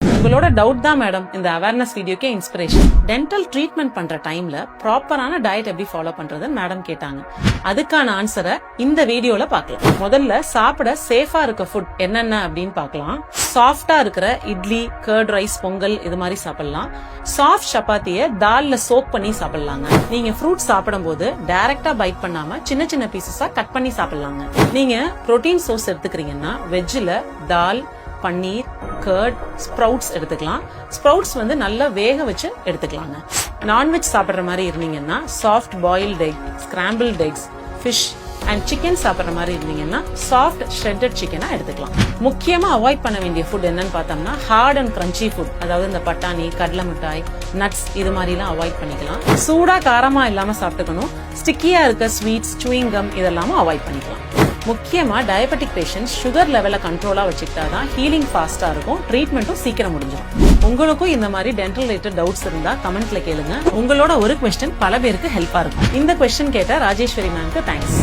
உங்களோட டவுட் தான் மேடம் இந்த அவேர்னஸ் வீடியோக்கே இன்ஸ்பிரேஷன். டென்டல் ட்ரீட்மெண்ட் பண்ற டைம்ல ப்ராப்பரான டயட் எப்படி ஃபாலோ பண்றது மேடம் கேட்டாங்க. அதுக்கான ஆன்சரை இந்த வீடியோல பார்க்கலாம். முதல்ல சாப்பிட சேஃபா இருக்க ஃபுட் என்னென்ன அப்படின்னு பார்க்கலாம். சாஃப்டா இருக்கிற இட்லி, கர்ட் ரைஸ், பொங்கல் இது மாதிரி சாப்பிடலாம். சாஃப்ட் சப்பாத்தியை தால்ல சோக் பண்ணி சாப்பிடலாங்க. நீங்க ஃப்ரூட் சாப்பிடும் போது டைரக்டா பைட் பண்ணாம சின்ன சின்ன பீசஸா கட் பண்ணி சாப்பிடலாங்க. நீங்க புரோட்டீன் சோர்ஸ் எடுத்துக்கிறீங்கன்னா வெஜ்ஜில் தால், பன்னீர், கர்ட், ஸ்ப்ரவுட்ஸ் எடுத்துக்கலாம். ஸ்ப்ரவுட்ஸ் நல்லா வேக வச்சு எடுத்துக்கலாங்க. நான்வெஜ் சாப்பிட்ற மாதிரி இருந்தீங்கன்னா soft boiled egg, scrambled eggs, fish and chicken சாப்பிட்ற மாதிரி இருந்தீங்கன்னா சாஃப்ட் ஷ்ரெட்டட் சிக்கனா எடுத்துக்கலாம். முக்கியமா அவாய்ட் பண்ண வேண்டிய ஃபுட் என்னன்னு பார்த்தோம்னா ஹார்ட் அண்ட் கிரன்ச்சி ஃபுட், அதாவது இந்த பட்டாணி, கடலை மிட்டாய், நட்ஸ் இது மாதிரிலாம் அவாய்ட் பண்ணிக்கலாம். சூடா காரமா இல்லாம சாப்பிட்டுக்கணும். ஸ்டிக்கியா இருக்க ஸ்வீட்ஸ், சூயிங் கம் இதெல்லாமும் அவாய்ட் பண்ணிக்கலாம். முக்கியமா டயபெட்டிக் பேஷண்ட்ஸ் சுகர் லெவலை கண்ட்ரோலா வச்சுக்கிட்டாதான் ஹீலிங் ஃபாஸ்டா இருக்கும், ட்ரீட்மெண்ட்டும் சீக்கிரம் முடிஞ்சிடும். உங்களுக்கும் இந்த மாதிரி டென்டல் ரிலேட்டட் டவுட்ஸ் இருந்தா கமெண்ட்ல கேளுங்க. உங்களோட ஒரு क्वेश्चन பல பேருக்கு ஹெல்ப்பா இருக்கும். இந்த क्वेश्चन கேட்ட ராஜேஸ்வரி மேம்க்கு தேங்க்ஸ்.